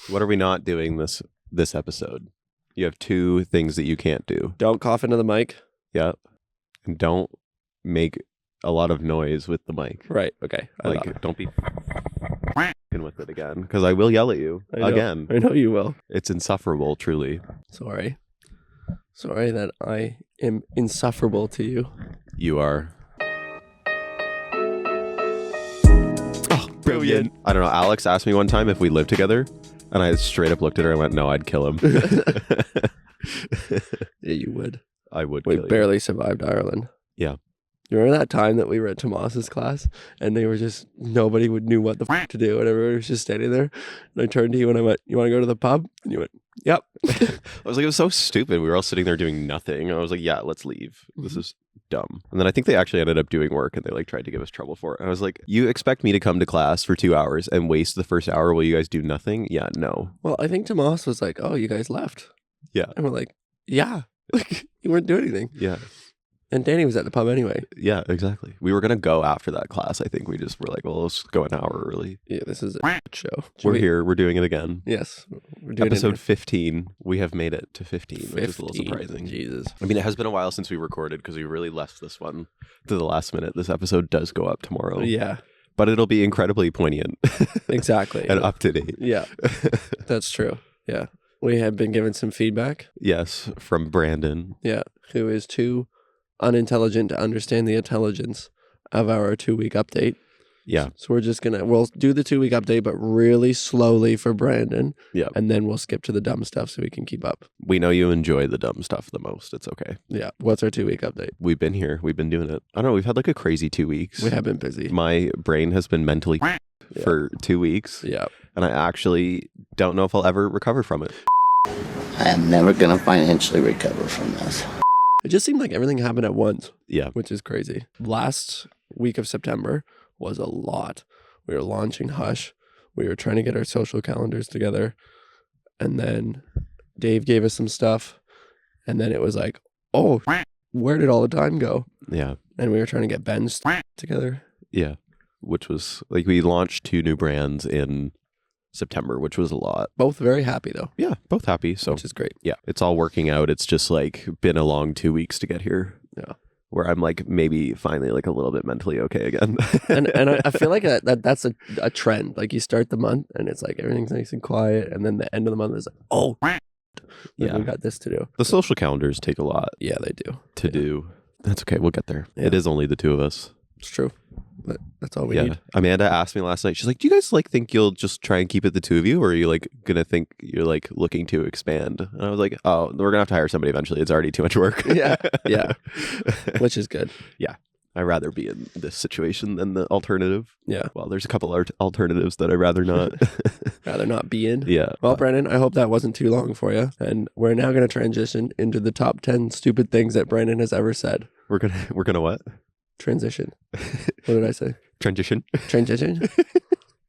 What are we not doing this episode? You have 2 things that you can't do. Don't cough into the mic. Yeah. And don't make a lot of noise with the mic. Right. Okay. Don't be with it again, because I will yell at you again. I know you will. It's insufferable, truly. Sorry that I am insufferable to you. You are. Oh, brilliant. I don't know. Alex asked me one time if we lived together, and I straight up looked at her and went, no, I'd kill him. Yeah, you would. I would We kill you. barely survived Ireland. Yeah. You remember that time that we were at Tomas's class and they were just, nobody knew what the f to do and everybody was just standing there. And I turned to you and I went, you want to go to the pub? And you went, yep. I was like, it was so stupid. We were all sitting there doing nothing. I was like, yeah, let's leave. This is dumb. And then I think they actually ended up doing work and they like tried to give us trouble for it. And I was like, you expect me to come to class for 2 hours and waste the first hour while you guys do nothing? Yeah, no. Well, I think Tomas was like, oh, you guys left. Yeah. And we're like, yeah. Like, you weren't doing anything. Yeah. And Danny was at the pub anyway. Yeah, exactly. We were going to go after that class. I think we just were like, well, let's go an hour early. Yeah, this is a show. We're here. We're doing it again. Yes. We're doing Episode 15. We have made it to 15, which is a little surprising. Jesus. I mean, it has been a while since we recorded because we really left this one to the last minute. This episode does go up tomorrow. Yeah. But it'll be incredibly poignant. Exactly. And up to date. Yeah. That's true. Yeah. We have been given some feedback. Yes, from Brandon. Yeah. Who is too unintelligent to understand the intelligence of our 2-week update. Yeah. So we'll do the 2-week update, but really slowly for Brandon. Yeah. And then we'll skip to the dumb stuff so we can keep up. We know you enjoy the dumb stuff the most. It's okay. Yeah. What's our 2-week update? We've been here. We've been doing it. I don't know. We've had like a crazy 2 weeks. We have been busy. My brain has been mentally for 2 weeks. Yeah. And I actually don't know if I'll ever recover from it. I am never going to financially recover from this. It just seemed like everything happened at once. Yeah. Which is crazy. Last week of September was a lot. We were launching Hush. We were trying to get our social calendars together. And then Dave gave us some stuff. And then it was like, oh, where did all the time go? Yeah. And we were trying to get Ben's together. Yeah. Which was like, we launched 2 new brands in September, which was a lot. Both very happy though. Yeah, both happy. So which is great. Yeah, it's all working out. It's just like been a long 2 weeks to get here. Yeah. Where I'm like maybe finally like a little bit mentally okay again. and I feel like that's a trend. Like you start the month and it's like everything's nice and quiet, and then the end of the month is like, oh, yeah, we got this to do. The social calendars take a lot. Yeah, they do. To do. That's okay. We'll get there. Yeah. It is only the 2 of us. It's true. But that's all we need. Amanda asked me last night. She's like, "Do you guys like think you'll just try and keep it the 2 of you, or are you like gonna think you're like looking to expand?" And I was like, "Oh, we're gonna have to hire somebody eventually. It's already too much work." Yeah. Which is good. Yeah, I'd rather be in this situation than the alternative. Yeah. Well, there's a couple alternatives that I'd rather not. Rather not be in. Yeah. Well, Brandon, I hope that wasn't too long for you. And we're now going to transition into the top 10 stupid things that Brandon has ever said. We're gonna what? Transition. What did I say? Transition. Transition?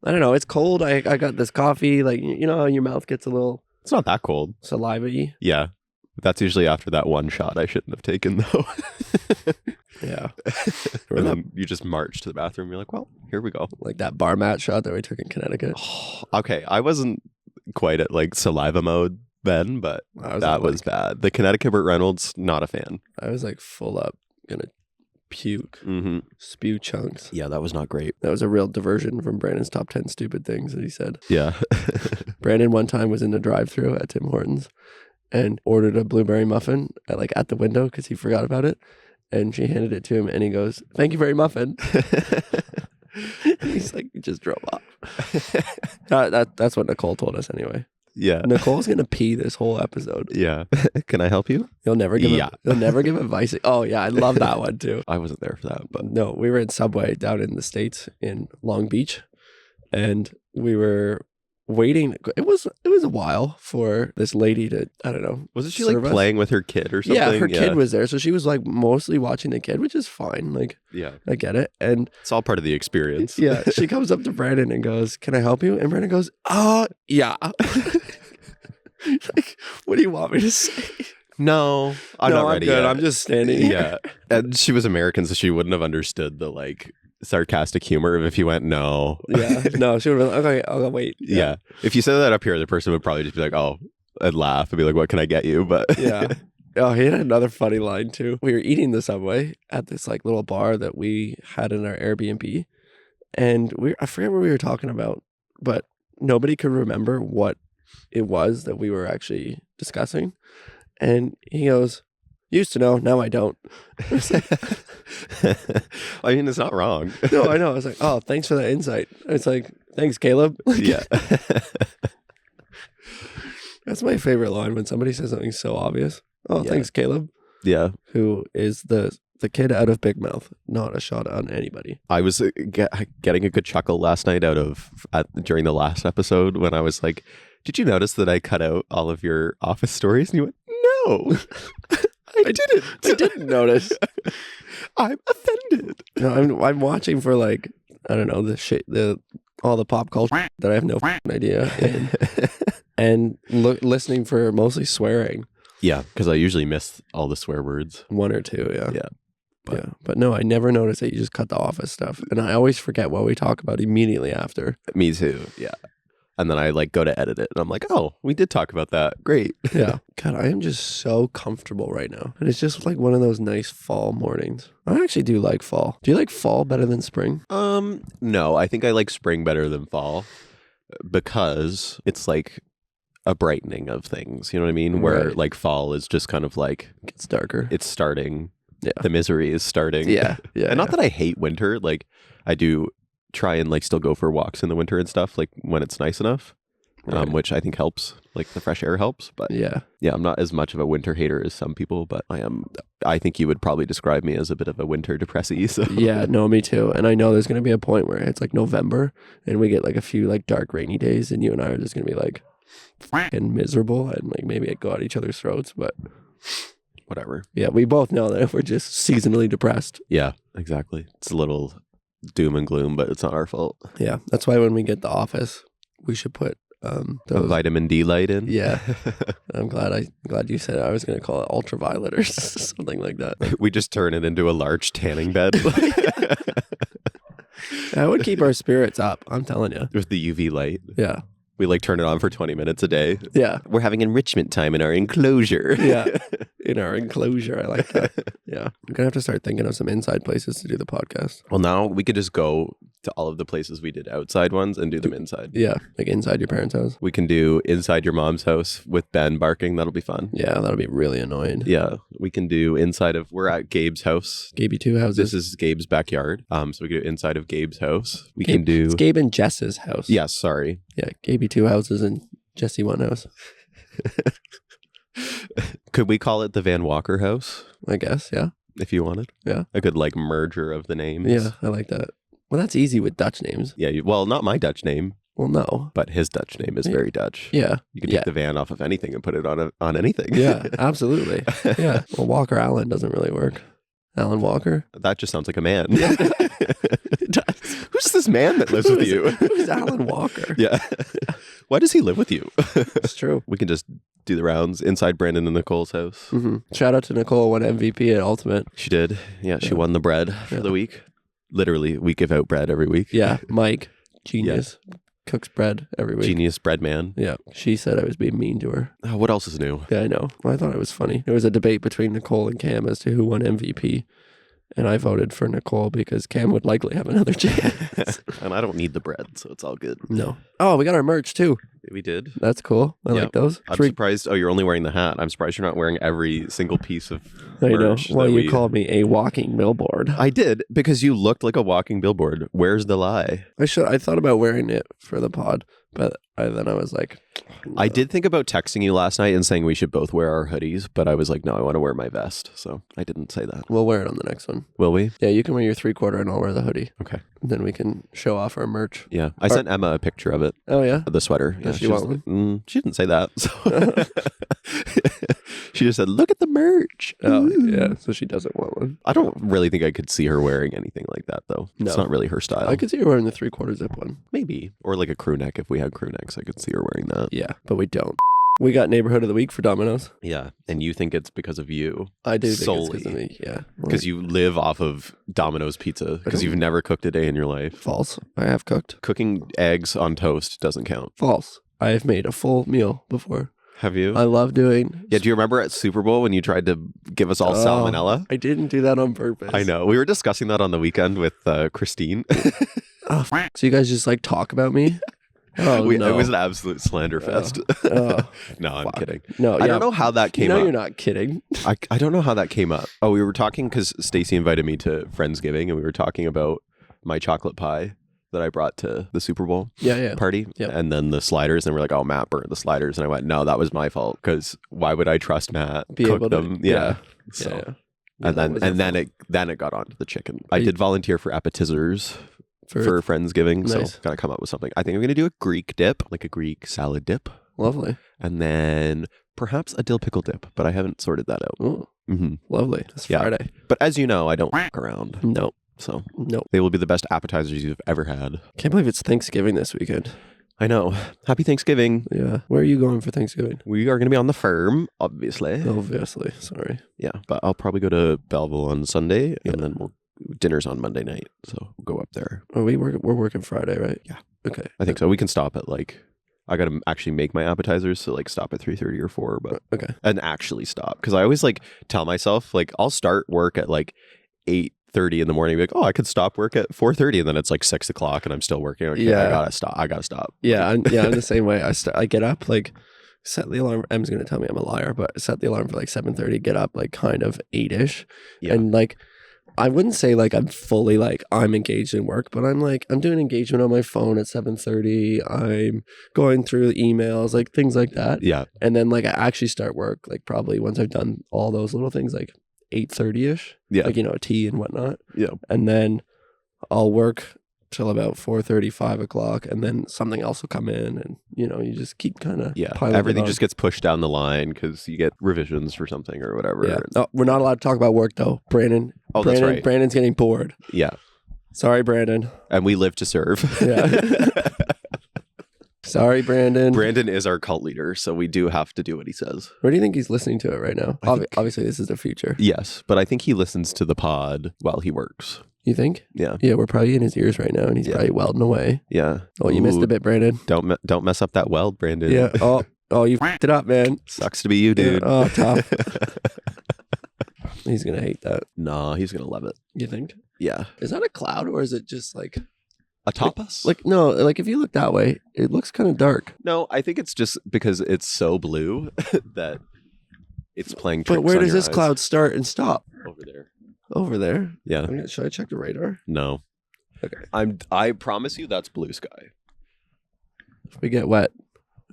I don't know. It's cold. I got this coffee. Like, you know how your mouth gets a little It's not that cold. saliva-y? Yeah. That's usually after that one shot I shouldn't have taken, though. Yeah. And then you just march to the bathroom. You're like, well, here we go. Like that bar mat shot that we took in Connecticut. Okay, I wasn't quite at like saliva mode then, but that was bad. The Connecticut Burt Reynolds, not a fan. I was like full up, gonna puke, Mm-hmm. spew chunks. Yeah, that was not great. That was a real diversion from Brandon's top 10 stupid things that he said. Yeah. Brandon one time was in the drive-thru at Tim Hortons and ordered a blueberry muffin at the window because he forgot about it. And she handed it to him and he goes, "Thank you very muffin." He's like, he just drove off. That's what Nicole told us anyway. Yeah. Nicole's gonna pee this whole episode. Yeah. Can I help you? He'll never give advice. Oh yeah, I love that one too. I wasn't there for that, but No, we were in Subway down in the States in Long Beach, and we were waiting. It was a while for this lady to, I don't know. wasn't she like serve us. playing with her kid or something? Yeah, her kid was there, so she was like mostly watching the kid, which is fine. Like, Yeah. I get it. And It's all part of the experience. yeah, she comes up to Brandon and goes, "Can I help you?" And Brandon goes, yeah." Like, what do you want me to say? No, I'm not ready good. yet. I'm just standing here. Yeah. And she was American, so she wouldn't have understood the like sarcastic humor if you went no. Yeah. No, she would have been like, okay, I'll wait. Yeah. If you said that up here, the person would probably just be like, oh, and laugh and be like, what can I get you? But Yeah. Oh, he had another funny line too. We were eating the Subway at this like little bar that we had in our Airbnb. And I forget what we were talking about, but nobody could remember what it was that we were actually discussing. And he goes, used to know, now I don't. I mean, it's not wrong. No, I know. I was like, oh, thanks for that insight. It's like, thanks, Caleb. Yeah. That's my favorite line when somebody says something so obvious. Oh, Yeah. thanks, Caleb. Yeah. Who is the kid out of Big Mouth, not a shot on anybody. I was getting a good chuckle last night during the last episode when I was like, did you notice that I cut out all of your office stories? And you went, no, I didn't. I didn't notice. I'm offended. No, I'm watching for like, I don't know, all the pop culture that I have no idea in, and listening for mostly swearing. Yeah, because I usually miss all the swear words. One or two, yeah. Yeah. But no, I never noticed that you just cut the office stuff. And I always forget what we talk about immediately after. Me too. Yeah. And then I like go to edit it and I'm like, oh, we did talk about that. Great. Yeah. God, I am just so comfortable right now. And it's just like one of those nice fall mornings. I actually do like fall. Do you like fall better than spring? No, I think I like spring better than fall because it's like a brightening of things. You know what I mean? Where Right. like fall is just kind of like, It's darker. it's starting. Yeah. The misery is starting. Yeah. Yeah. And not that I hate winter. Like I do try and like still go for walks in the winter and stuff, like when it's nice enough, Right. which I think helps. Like the fresh air helps. But Yeah. yeah, I'm not as much of a winter hater as some people, but I think you would probably describe me as a bit of a winter depressee. So Yeah, no, me too. And I know there's going to be a point where it's like November and we get like a few like dark rainy days and you and I are just going to be like fucking miserable and like maybe go at each other's throats. But whatever. yeah, we both know that we're just seasonally depressed. Yeah, exactly. It's a little doom and gloom, but it's not our fault. Yeah, that's why when we get the office, we should put A those. vitamin D light in. Yeah. I'm glad you said it. I was going to call it ultraviolet or something like that. We just turn it into a large tanning bed That would keep our spirits up. I'm telling you. with the UV light. Yeah. We like turn it on for 20 minutes a day. Yeah. We're having enrichment time in our enclosure. Yeah. In our enclosure. I like that. Yeah. I'm going to have to start thinking of some inside places to do the podcast. Well, now we could just go to all of the places we did outside ones and do them inside. Yeah. Like inside your parents' house. We can do inside your mom's house with Ben barking. That'll be fun. Yeah. That'll be really annoying. Yeah. We can do we're at Gabe's house. Gabe, two houses. This is Gabe's backyard. So we can do inside of Gabe's house. We can do. It's Gabe and Jess's house. Yes, sorry. Yeah. Gabe, two houses and Jesse, one house. Could we call it the Van Walker house I guess. Yeah. if you wanted? Yeah. A good like merger of the names. Yeah. I like that. Well, that's easy with Dutch names. Yeah. Well, not my Dutch name, Well, no. but his Dutch name is Yeah. very Dutch. Yeah. You could Yeah. take the van off of anything and put it on anything. Yeah. Absolutely. Yeah. Well, Walker Allen doesn't really work. Alan Walker? That just sounds like a man. Yeah. It does. Who's this man that lives with you? Who's Alan Walker? Yeah. Why does he live with you? It's true. We can just do the rounds inside Brandon and Nicole's house. Hmm. Shout out to Nicole, won MVP at Ultimate. She did. Yeah, she Yeah. won the bread for Yeah. the week. Literally, we give out bread every week. Yeah. Mike, genius, cooks bread every week. Genius bread man. Yeah. She said I was being mean to her. Oh, what else is new? Yeah, I know. Well, I thought it was funny. There was a debate between Nicole and Cam as to who won MVP. And I voted for Nicole because Cam would likely have another chance. And I don't need the bread, so it's all good. No. Oh, we got our merch too. We did. That's cool. I Yeah. like those. I'm surprised. Oh, you're only wearing the hat. I'm surprised you're not wearing every single piece of I know. merch. Well, that you called me a walking billboard. I did because you looked like a walking billboard. Where's the lie? I thought about wearing it for the pod, but then I was like, I did think about texting you last night and saying we should both wear our hoodies, but I was like, no, I want to wear my vest. So I didn't say that. we'll wear it on the next one. Will we? Yeah, you can wear your 3/4 and I'll wear the hoodie. Okay. Then we can show off our merch. Yeah. I sent Emma a picture of it, Oh, yeah? the sweater. Does she was want like, she didn't say that. So she just said, look at the merch. Oh, Ooh. yeah. So she doesn't want one. I don't really think I could see her wearing anything like that, though. It's No. not really her style. I could see her wearing the 3/4 zip one. Maybe. Or like a crew neck. If we had crew necks, I could see her wearing that. Yeah, but we don't. We got neighborhood of the week for Domino's. Yeah, and you think it's because of you. I do think Solely. it's because of me. Yeah. Because you live off of Domino's pizza. Because you've never cooked a day in your life. False. I have cooked. Cooking eggs on toast doesn't count. False. I have made a full meal before. Have you? I love doing. Yeah, do you remember at Super Bowl when you tried to give us all salmonella? I didn't do that on purpose. I know. We were discussing that on the weekend with Christine. So you guys just like talk about me? Oh, no. It was an absolute slander fest. No, I'm kidding. No, I don't know how that came up. No, you're not kidding. I don't know how that came up. Oh, we were talking because Stacy invited me to Friendsgiving, and we were talking about my chocolate pie that I brought to the Super Bowl party. Yep. And then the sliders, and we're like, oh, Matt burned the sliders. And I went, no, that was my fault, because why would I trust Matt cook them? Yeah. So, and then it got on to the chicken. I did volunteer for appetizers for Friendsgiving, Nice. so gotta come up with something. I think I'm gonna do a Greek dip, like a Greek salad dip, Lovely. and then perhaps a dill pickle dip, but I haven't sorted that out. Ooh, Mm-hmm. lovely. It's Yeah. Friday. But as you know, I don't f around, No. so No. they will be the best appetizers you've ever had. Can't believe it's Thanksgiving this weekend. I know. Happy Thanksgiving. Yeah. Where are you going for Thanksgiving? We are gonna be on the firm, obviously. Obviously. Sorry. Yeah, but I'll probably go to Belleville on Sunday, and then dinner's on Monday night, so we'll go up there. Oh, we're working Friday, right? Yeah. Okay. I think so. We can stop at I gotta actually make my appetizers, so stop at 3:30 or 4, but Okay. and actually stop, because I always tell myself I'll start work at 8:30 in the morning, be like, oh, I could stop work at 4:30, and then it's 6 o'clock and I'm still working. Okay, Yeah. I gotta stop. Yeah. I'm the same way. I get up set the alarm. Em's gonna tell me I'm a liar, but set the alarm for 7:30. Get up kind of 8ish, Yeah. and I wouldn't say I'm fully I'm engaged in work, but I'm doing engagement on my phone at 7:30. I'm going through emails, things like that. Yeah. And then I actually start work probably once I've done all those little things 8:30ish. Yeah. A tea and whatnot. Yeah. And then I'll work till about 4:30, 5 o'clock, and then something else will come in, and you just keep kind of Everything just gets pushed down the line because you get revisions for something or whatever. Yeah. Oh, we're not allowed to talk about work though, Brandon. Oh, that's right. Brandon's getting bored. Yeah. Sorry, Brandon. And we live to serve. Yeah. Sorry, Brandon. Brandon is our cult leader, so we do have to do what he says. Where do you think he's listening to it right now? Obviously, this is the future. Yes, but I think he listens to the pod while he works. You think? Yeah. Yeah, we're probably in his ears right now, and he's probably welding away. Yeah. Oh, you missed a bit, Brandon. Don't mess up that weld, Brandon. Yeah. Oh, you f***ed it up, man. Sucks to be you, dude. Yeah. Oh, tough. He's gonna hate that. No, he's gonna love it. You think? Yeah. Is that a cloud, or is it just atop us? No, if you look that way, it looks kind of dark. No, I think it's just because it's so blue that it's playing tricks. But where on does your this eyes. cloud start and stop? Over there? Over there. Yeah. Should I check the radar? No. Okay. I promise you that's blue sky. If we get wet,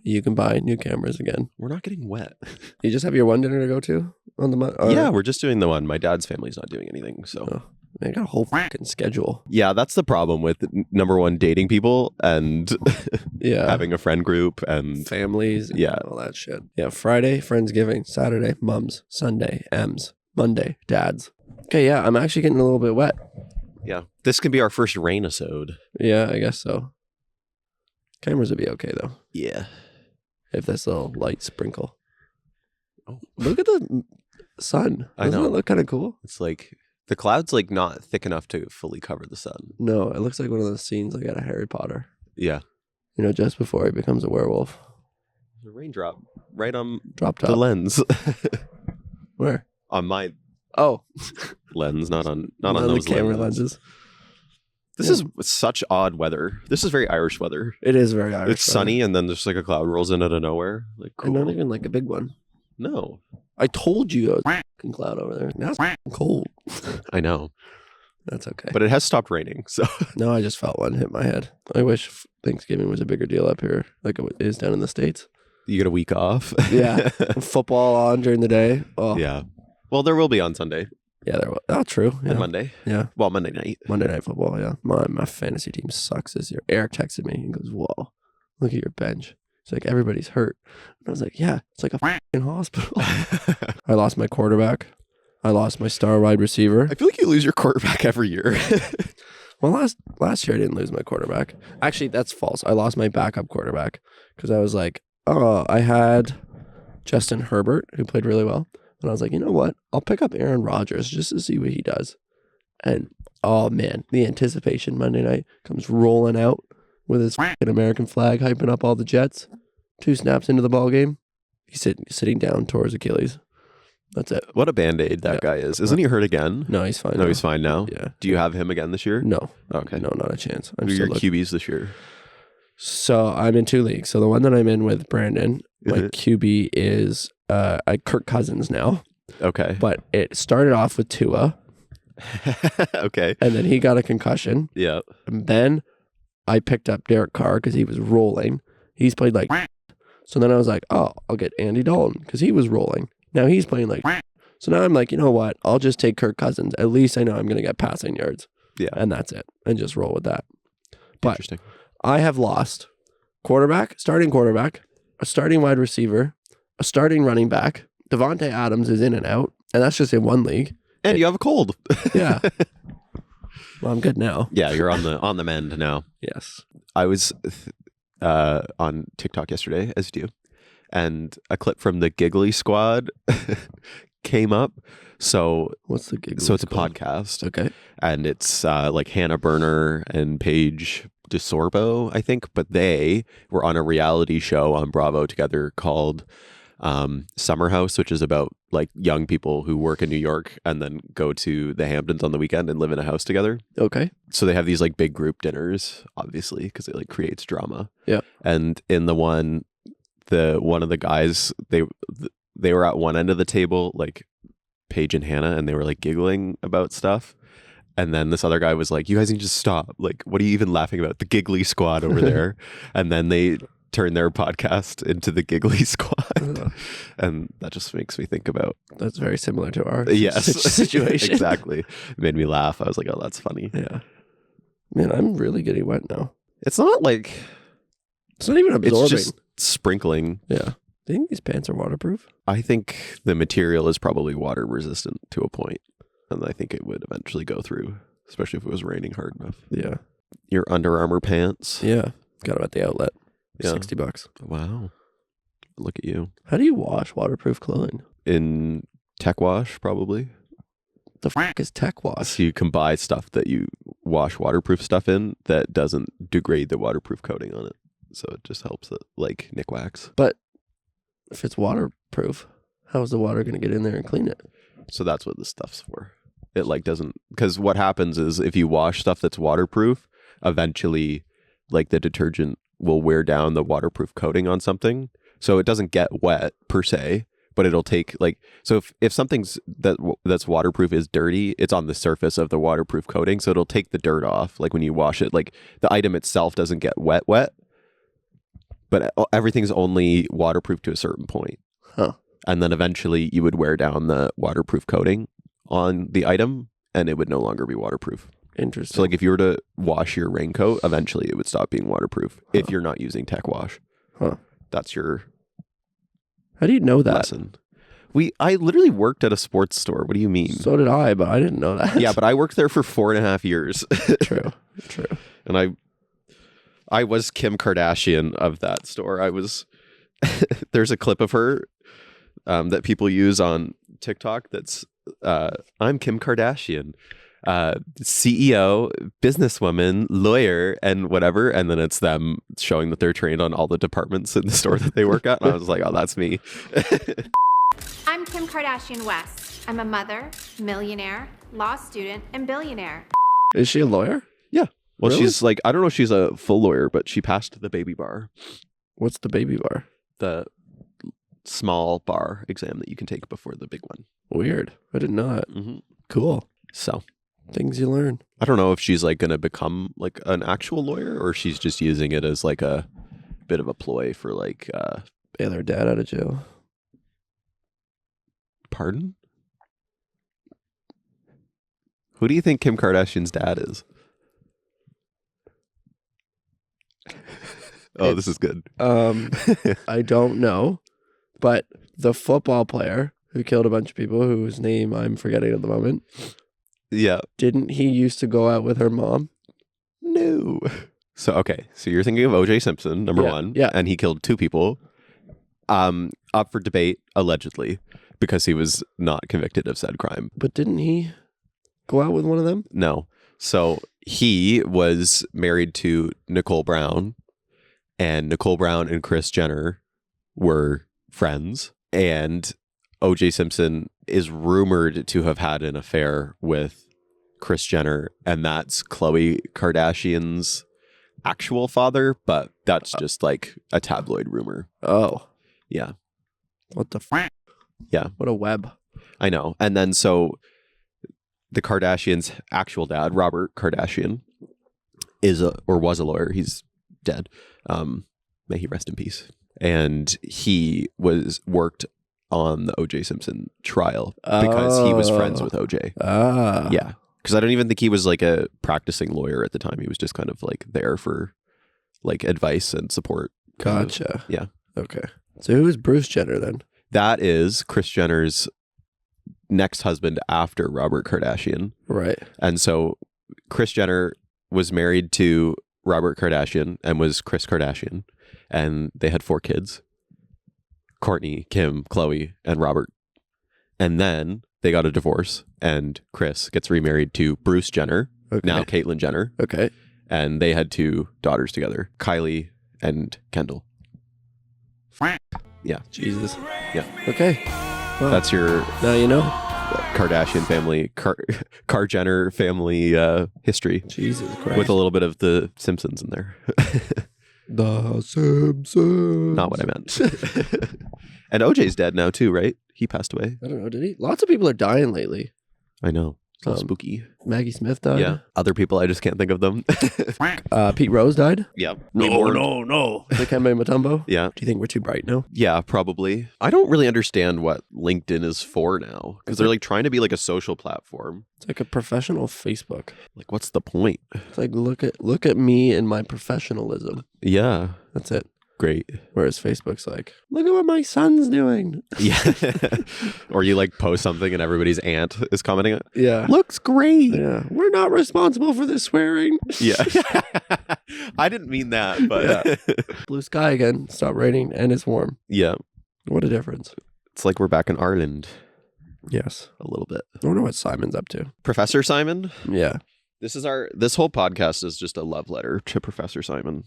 you can buy new cameras again. We're not getting wet. You just have your one dinner to go to on the Yeah, we're just doing the one. My dad's family's not doing anything, so. Oh, man, I got a whole fucking schedule. Yeah, that's the problem with number one, dating people and having a friend group and families and Yeah. all that shit. Yeah, Friday, Friendsgiving. Saturday, mums. Sunday, M's. Monday, dads. Okay, yeah, I'm actually getting a little bit wet. yeah. This can be our first rain-isode. Yeah, I guess so. Cameras would be okay, though, Yeah. if this little light sprinkle. Oh. Look at the sun. I Doesn't know. it look kind of cool? It's the cloud's not thick enough to fully cover the sun. No, it looks like one of those scenes out of Harry Potter. Yeah. Just before he becomes a werewolf. There's a raindrop right on Drop the top. lens. Where? On my Oh, lens, not on the those camera lenses. lenses. This is such odd weather. This is very Irish weather. It is very Irish. It's sunny, and then there's a cloud rolls in out of nowhere. And Cool. not even a big one. No, I told you there was a fucking cloud over there. Now it's cold. I know, That's okay. but it has stopped raining. So No, I just felt one hit my head. I wish Thanksgiving was a bigger deal up here, like it is down in the States. you get a week off. Yeah. Football on during the day. Oh, Yeah. Well, there will be on Sunday yeah. There. Oh, true. Yeah. and Monday. Yeah. Well, Monday night. Monday Night Football. Yeah. My fantasy team sucks this year. Eric texted me and goes, "Whoa, look at your bench." It's like everybody's hurt. And I was like, "Yeah, it's like a fucking hospital." I lost my quarterback. I lost my star wide receiver. I feel like you lose your quarterback every year. Well, last year I didn't lose my quarterback. Actually, that's false. I lost my backup quarterback because I was like, oh, I had Justin Herbert, who played really well. And I was like, you know what? I'll pick up Aaron Rodgers just to see what he does. And oh man, the anticipation Monday night comes rolling out with his fucking American flag, hyping up all the Jets. 2 snaps into the ball game, he's sitting down, tore his Achilles. That's it. What a Band-Aid that guy is. Isn't he hurt again? No, he's fine. No, he's fine now? Yeah. Do you have him again this year? No. Okay. No, not a chance. Who are your QBs this year? So I'm in 2 leagues. So the one that I'm in with Brandon, my QB is Kirk Cousins now. Okay. But it started off with Tua. Okay. And then he got a concussion. Yeah. And then I picked up Derek Carr because he was rolling. He's played like... So then I was like, oh, I'll get Andy Dalton because he was rolling. Now he's playing like... So now I'm like, you know what? I'll just take Kirk Cousins. At least I know I'm going to get passing yards. Yeah. And that's it. And just roll with that. But Interesting. I have lost starting quarterback, a starting wide receiver, a starting running back. Devontae Adams is in and out. And that's just in 1 league. And you have a cold. Yeah. Well, I'm good now. Yeah, you're on the mend now. Yes. I was on TikTok yesterday, as you do, and a clip from the Giggly Squad came up. So what's the Giggly So it's Squad? a podcast. Okay. And it's like Hannah Berner and Paige DeSorbo, I think, but they were on a reality show on Bravo together called Summer House, which is about like young people who work in New York and then go to the Hamptons on the weekend and live in a house together. Okay. So they have these like big group dinners, obviously, because it like creates drama. Yeah. And in the one of the guys, they were at one end of the table, like Paige and Hannah, and they were like giggling about stuff. And then this other guy was like, you guys need to stop. Like, what are you even laughing about? The Giggly Squad over there. And then they turned their podcast into the Giggly Squad. And that just makes me think about... That's very similar to our situation. Exactly. It made me laugh. I was like, oh, that's funny. Yeah. Man, I'm really getting wet now. It's not like... It's not even absorbing. It's just sprinkling. Yeah. Do you think these pants are waterproof? I think the material is probably water resistant to a point. And I think it would eventually go through, especially if it was raining hard enough. Yeah. Your Under Armour pants. Yeah. Got them at the outlet. Yeah. $60. Wow. Look at you. How do you wash waterproof clothing? In tech wash, probably. The fuck is tech wash? So you can buy stuff that you wash waterproof stuff in that doesn't degrade the waterproof coating on it. So it just helps it, like Nick Wax. But if it's waterproof, how is the water going to get in there and clean it? So that's what this stuff's for. It like doesn't, because what happens is if you wash stuff that's waterproof, eventually like the detergent will wear down the waterproof coating on something. So it doesn't get wet per se, but it'll take like, so if something's that's waterproof is dirty, it's on the surface of the waterproof coating. So it'll take the dirt off. Like when you wash it, like the item itself doesn't get wet, but everything's only waterproof to a certain point. Huh. And then eventually you would wear down the waterproof coating on the item and it would no longer be waterproof. Interesting. So like if you were to wash your raincoat, eventually it would stop being waterproof if you're not using tech wash. Huh. That's your How do you know that? lesson. I literally worked at a sports store. What do you mean? So did I, but I didn't know that. Yeah, but I worked there for 4.5 years. True. And I was Kim Kardashian of that store. There's a clip of her that people use on TikTok that's I'm Kim Kardashian, CEO, businesswoman, lawyer, and whatever. And then it's them showing that they're trained on all the departments in the store that they work at. And I was like, oh, that's me. I'm Kim Kardashian West. I'm a mother, millionaire, law student, and billionaire. Is she a lawyer? Yeah. Well, Really? she's like, I don't know if she's a full lawyer, but she passed the baby bar, What's the baby bar? the small bar exam that you can take before the big one. Weird. I didn't know that. Mm-hmm. Cool. So Things you learn. I don't know if she's like going to become like an actual lawyer or she's just using it as like a bit of a ploy for like, Bail her dad out of jail. pardon? Who do you think Kim Kardashian's dad is? Oh, this is good. I don't know, but the football player who killed a bunch of people, whose name I'm forgetting at the moment, Yeah. didn't he used to go out with her mom? No. So, okay. So you're thinking of O.J. Simpson, number Yeah, one. yeah. And he killed 2 people. up for debate, allegedly, because he was not convicted of said crime. But didn't he go out with one of them? No. So he was married to Nicole Brown, and Nicole Brown and Kris Jenner were friends. And O.J. Simpson is rumored to have had an affair with Kris Jenner, and that's Khloe Kardashian's actual father, but that's just like a tabloid rumor. Oh. Yeah. What the f***? Yeah. What a web. I know. And then so the Kardashians' actual dad, Robert Kardashian, was a lawyer. He's dead. May he rest in peace. And he worked on the O.J. Simpson trial because he was friends with O.J. Yeah. Because I don't even think he was like a practicing lawyer at the time. He was just kind of like there for like advice and support. Gotcha. Yeah. Okay. So who is Bruce Jenner then? That is Kris Jenner's next husband after Robert Kardashian. Right. And so Kris Jenner was married to Robert Kardashian and was Kris Kardashian. And they had 4 kids. Kourtney, Kim, Khloe, and Robert. And then they got a divorce, and Kris gets remarried to Bruce Jenner, now Caitlyn Jenner. Okay. And they had 2 daughters together, Kylie and Kendall. Yeah. Jesus. Yeah. Okay. Well, that's your now you know Kardashian family, Jenner family history. Jesus Christ. With a little bit of the Simpsons in there. The Simpsons. Not what I meant. And OJ's dead now too, right? He passed away. I don't know. Did he? Lots of people are dying lately. I know. It's all spooky. Maggie Smith died. Yeah. Other people, I just can't think of them. Pete Rose died. Yeah. No. Dikembe Mutombo. Yeah. Do you think we're too bright now? Yeah, probably. I don't really understand what LinkedIn is for now because they're like trying to be like a social platform. It's like a professional Facebook. Like, what's the point? It's like look at me and my professionalism. Yeah. That's it. Great. Whereas Facebook's like, look at what my son's doing. Yeah. Or you like post something and everybody's aunt is commenting. Yeah. Looks great. Yeah. We're not responsible for this swearing. Yeah. I didn't mean that, but yeah. Blue sky again. Stop raining and it's warm. Yeah. What a difference. It's like we're back in Ireland. Yes. A little bit. I wonder what Simon's up to. Professor Simon? Yeah. This whole podcast is just a love letter to Professor Simon.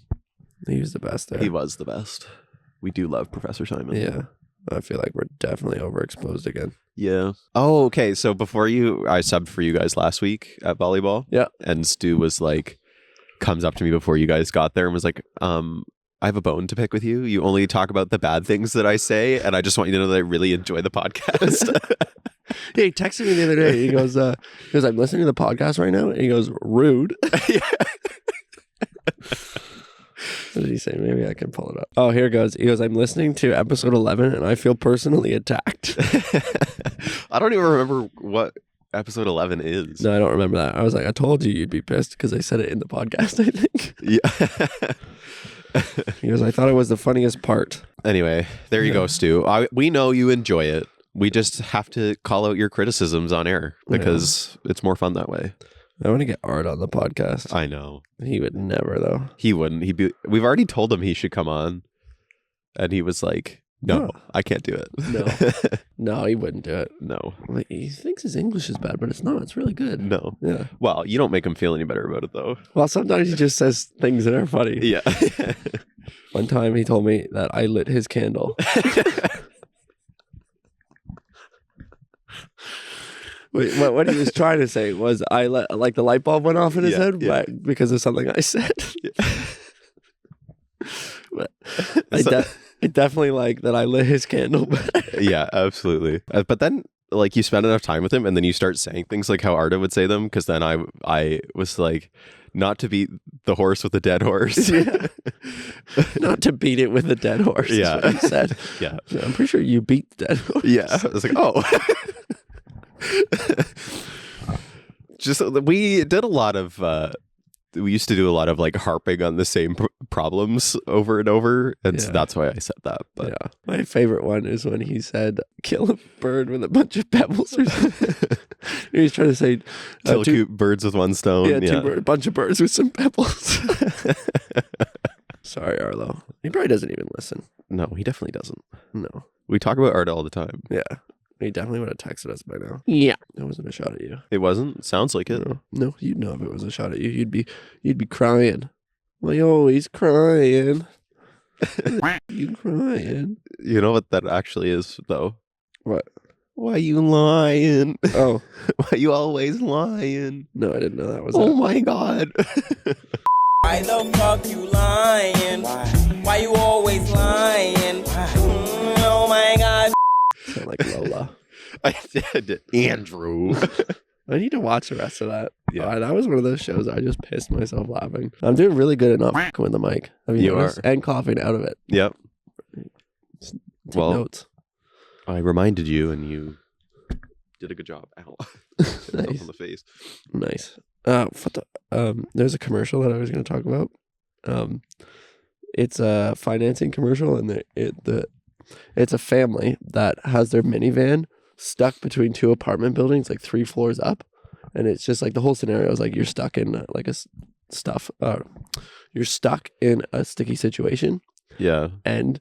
He was the best there. He was the best. We do love Professor Simon. Yeah. I feel like we're definitely overexposed again. Yeah. Oh, okay. So before I subbed for you guys last week at volleyball. Yeah. And Stu was like, comes up to me before you guys got there and was like, I have a bone to pick with you. You only talk about the bad things that I say. And I just want you to know that I really enjoy the podcast. Yeah, he texted me the other day. He goes, I'm listening to the podcast right now. And he goes, rude. What did he say? Maybe I can pull it up. Oh, here it goes. He goes, I'm listening to episode 11 and I feel personally attacked. I don't even remember what episode 11 is. No, I don't remember that. I was like, I told you you'd be pissed because I said it in the podcast, I think. Yeah. He goes, I thought it was the funniest part. Anyway, there you go, Stu. We know you enjoy it. We just have to call out your criticisms on air because it's more fun that way. I want to get Art on the podcast. I know. He would never, though. He wouldn't. We've already told him he should come on. And he was like, no, I can't do it. No. No, he wouldn't do it. No. Like, he thinks his English is bad, but it's not. It's really good. No. Yeah. Well, you don't make him feel any better about it, though. Well, sometimes he just says things that are funny. Yeah. One time he told me that I lit his candle. Wait, what he was trying to say was like the light bulb went off in his head because of something I said. But I definitely like that I lit his candle. Yeah, absolutely. But then like you spend enough time with him and then you start saying things like how Arda would say them because then I was like, not to beat the horse with a dead horse. Yeah. Not to beat it with a dead horse. Yeah. Is what he said. Yeah. I'm pretty sure you beat the dead horse. Yeah. I was like, oh. Just we did a lot of we used to do a lot of like harping on the same problems over and over, and so that's why I said that. But yeah, my favorite one is when he said kill a bird with a bunch of pebbles or something. He was trying to say kill two birds with one stone. A bunch of birds with some pebbles. Sorry, Arlo. He probably doesn't even listen. No, he definitely doesn't. No. We talk about art all the time. Yeah. He definitely would have texted us by now. Yeah. It wasn't a shot at you. It wasn't? Sounds like it. No, you'd know if it was a shot at you. You'd be crying. Why you always crying? You crying? You know what that actually is, though? What? Why you lying? Oh. Why you always lying? No, I didn't know that was Oh that. my God. Why the fuck you lying? Why you always lying? Oh my God. Sound like Lola. I did. Andrew. I need to watch the rest of that. Yeah. That was one of those shows I just pissed myself laughing. I'm doing really good at not fucking with the mic. Have you You noticed? are. And coughing out of it. Yep. Take Well, notes. I reminded you and you did a good job. Ow. Hit myself Nice. on the face. Nice. There's a commercial that I was going to talk about. It's a financing commercial, and it's a family that has their minivan stuck between two apartment buildings, like 3 floors up, and it's just like the whole scenario is like you're stuck in you're stuck in a sticky situation, Yeah. and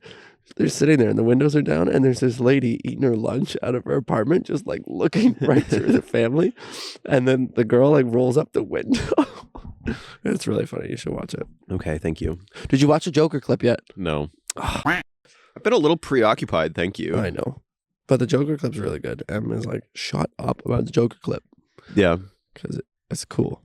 they're sitting there and the windows are down and there's this lady eating her lunch out of her apartment, just like looking right through the family. And then the girl like rolls up the window. It's really funny. You should watch it. Okay, thank you. Did you watch the Joker clip yet? No. I've been a little preoccupied, thank you. I know. But the Joker clip's really good. Em is like, shut up about the Joker clip. Yeah. Because it's cool.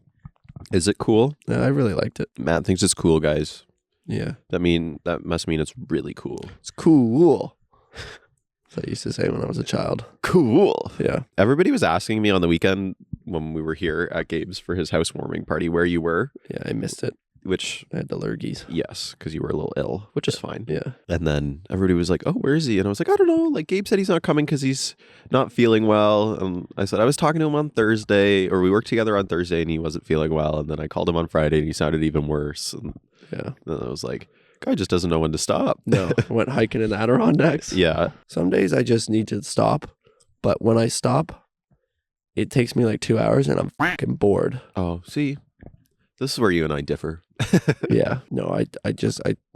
Is it cool? Yeah, I really liked it. Matt thinks it's cool, guys. Yeah. That must mean it's really cool. It's cool. That's what I used to say when I was a child. Cool. Yeah. Everybody was asking me on the weekend when we were here at Gabe's for his housewarming party where you were, Yeah, I missed it. which, I had the lurgies. yes, because you were a little ill, which is fine. Yeah. And then everybody was like, oh, where is he? And I was like, I don't know. Like, Gabe said he's not coming because he's not feeling well. And I said, I was talking to him on Thursday, or we worked together on Thursday and he wasn't feeling well. And then I called him on Friday and he sounded even worse. And Yeah. then I was like, guy just doesn't know when to stop. No. I went hiking in the Adirondacks. Yeah. Some days I just need to stop. But when I stop, it takes me like 2 hours and I'm fucking bored. Oh, see, this is where you and I differ. Yeah. No, I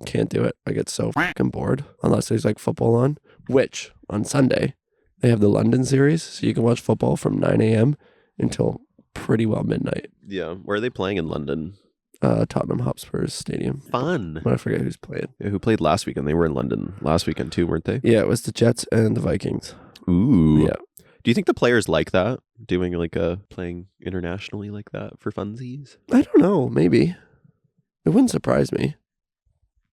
can't do it. I get so fucking bored unless there's like football on, which on Sunday they have the London series. So you can watch football from 9 a.m. until pretty well midnight. Yeah. Where are they playing in London? Tottenham Hotspur's stadium. Fun. But I forget who's playing. Yeah, who played last weekend? They were in London last weekend too, weren't they? Yeah, it was the Jets and the Vikings. Ooh. Yeah. Do you think the players like that? Doing like playing internationally like that for funsies? I don't know. Maybe. It wouldn't surprise me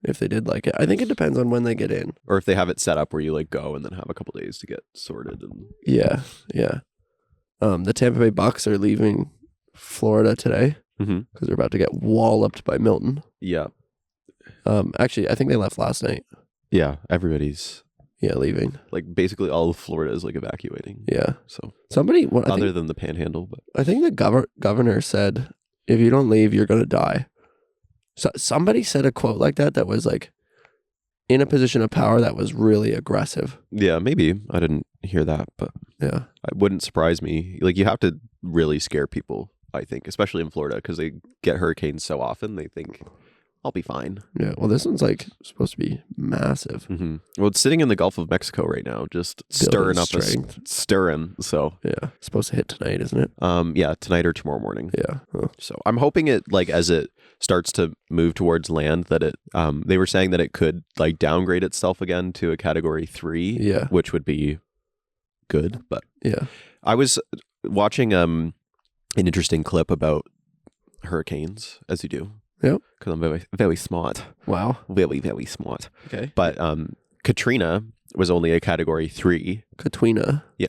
if they did like it. I think it depends on when they get in. Or if they have it set up where you like go and then have a couple days to get sorted and Yeah. Yeah. The Tampa Bay Bucks are leaving Florida today Mhm. because they're about to get walloped by Milton. yeah. Actually, I think they left last night. Yeah. Everybody's Yeah, leaving. like basically all of Florida is like evacuating. Yeah. So Somebody, other than the panhandle, but I think the governor said, if you don't leave, you're going to die. So somebody said a quote like that was like in a position of power that was really aggressive. yeah, maybe. I didn't hear that, but Yeah. it wouldn't surprise me. Like you have to really scare people, I think, especially in Florida because they get hurricanes so often. They think I'll be fine. Yeah. Well, this one's like supposed to be massive. Mm-hmm. Well, it's sitting in the Gulf of Mexico right now, just Building stirring up strength. stirring. So, Yeah. It's supposed to hit tonight, isn't it? yeah, tonight or tomorrow morning. Yeah. Huh. So I'm hoping it like as it starts to move towards land that it they were saying that it could like downgrade itself again to a category 3, Yeah. which would be good. But Yeah. I was watching an interesting clip about hurricanes, as you do. Yep. Because I'm very, very smart. Wow. Very, very smart. Okay. But Katrina was only a category 3. Katrina. Yeah.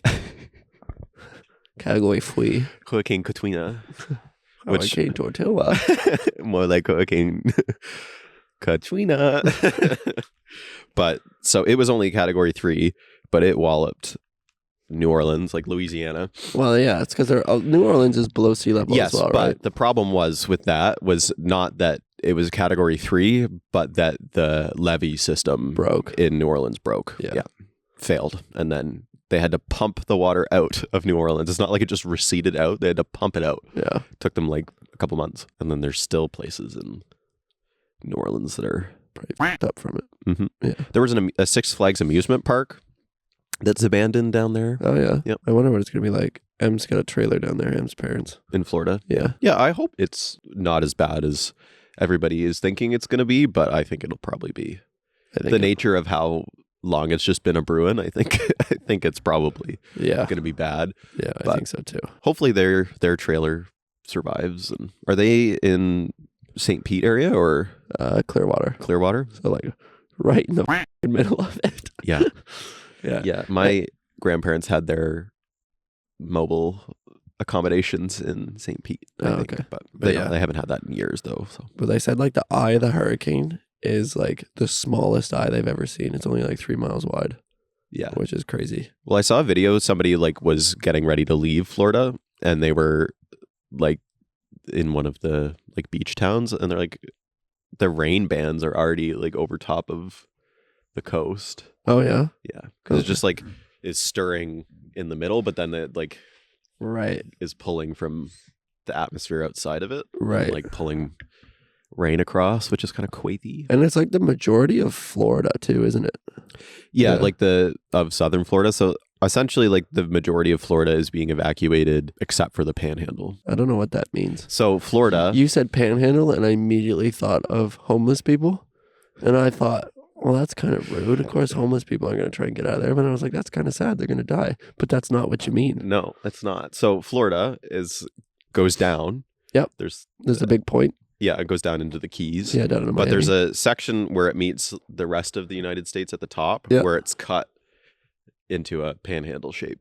Category Fui. Hurricane Katrina. Hurricane Tortilla. More like Hurricane Katrina. But so it was only category 3, but it walloped New Orleans, like Louisiana. Well, yeah, it's because New Orleans is below sea level Yes, as well, but right? the problem was with that was not that it was category 3, but that the levee system Broke. in New Orleans broke. Yeah. Failed. And then they had to pump the water out of New Orleans. It's not like it just receded out. They had to pump it out. Yeah. Took them like a couple months. And then there's still places in New Orleans that are probably fucked up from it. Mm-hmm. Yeah. There was a Six Flags amusement park that's abandoned down there Oh yeah. Yep. I wonder what it's gonna be like. Em's got a trailer down there. Em's parents. in Florida. Yeah. Yeah, I hope it's not as bad as everybody is thinking it's going to be, but I think it'll probably be. I think The nature of how long it's just been a Bruin, I think it's probably Yeah. going to be bad. Yeah, I but- think so too. Hopefully their trailer survives. And are they in St. Pete area or Clearwater. Clearwater? So like right in the f***ing middle of it. Yeah. Yeah. Yeah. My grandparents had their mobile accommodations in St. Pete. I think. okay. But yeah. they haven't had that in years though. So But they said like the eye of the hurricane is like the smallest eye they've ever seen. It's only like 3 miles wide, yeah. which is crazy. Well, I saw a video. Somebody like was getting ready to leave Florida, and they were like in one of the like beach towns, and they're like, the rain bands are already like over top of the coast. Oh yeah. Yeah, because it's just like is stirring in the middle, but then it like Right. is pulling from the atmosphere outside of it, Right. and, like pulling rain across, which is kind of quaithy. And it's like the majority of Florida too, isn't it? Yeah, Yeah. like of southern Florida. So essentially, like the majority of Florida is being evacuated, except for the Panhandle. I don't know what that means. So Florida, You said panhandle, and I immediately thought of homeless people. And I thought, well, that's kind of rude. Of course, homeless people are going to try and get out of there. But I was like, that's kind of sad. They're going to die. But that's not what you mean. no, it's not. So Florida goes down. Yep. There's a big point. Yeah, it goes down into the Keys. Yeah, down in Miami. But there's a section where it meets the rest of the United States at the top, Yeah. where it's cut into a panhandle shape.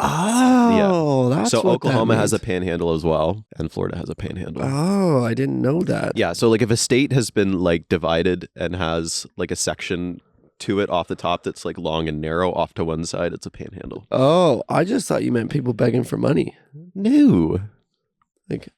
Oh, that's So what Oklahoma that has a means. panhandle as well, and Florida has a panhandle. Oh, I didn't know that. Yeah, so like if a state has been like divided and has like a section to it off the top that's like long and narrow off to one side, it's a panhandle. Oh, I just thought you meant people begging for money. No. Like,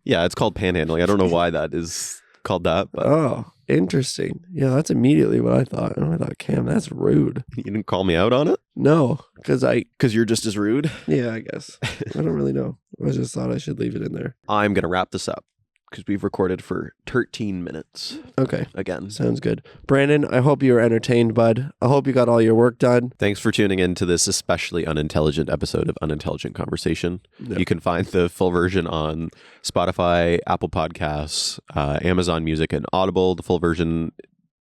Yeah, it's called panhandling. I don't know why that is called that, but oh, interesting. Yeah, that's immediately what I thought. And I thought, Cam, that's rude. you didn't call me out on it? No, because Because you're just as rude. yeah, I guess. I don't really know. I just thought I should leave it in there. I'm going to wrap this up because we've recorded for 13 minutes Okay, again. sounds good. Brandon, I hope you were entertained, bud. I hope you got all your work done. Thanks for tuning in to this especially unintelligent episode of Unintelligent Conversation. Yep. You can find the full version on Spotify, Apple Podcasts, Amazon Music, and Audible. The full version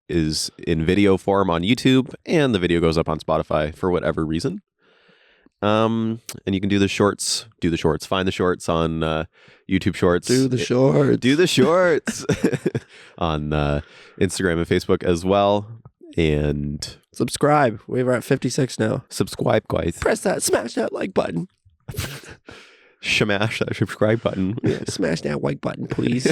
is in video form on YouTube, and the video goes up on Spotify for whatever reason. And you can do the shorts. Find the shorts on YouTube Shorts. Do the shorts. Do the shorts on Instagram and Facebook as well. And Subscribe. We're at 56 now. subscribe, guys. Press that, smash that like button. Shamash that subscribe button. Yeah, smash that like button, please.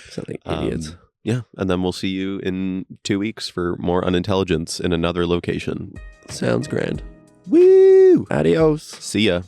Sound like idiots. Yeah, and then we'll see you in 2 weeks for more unintelligence in another location. Sounds grand. Woo! Adios. See ya.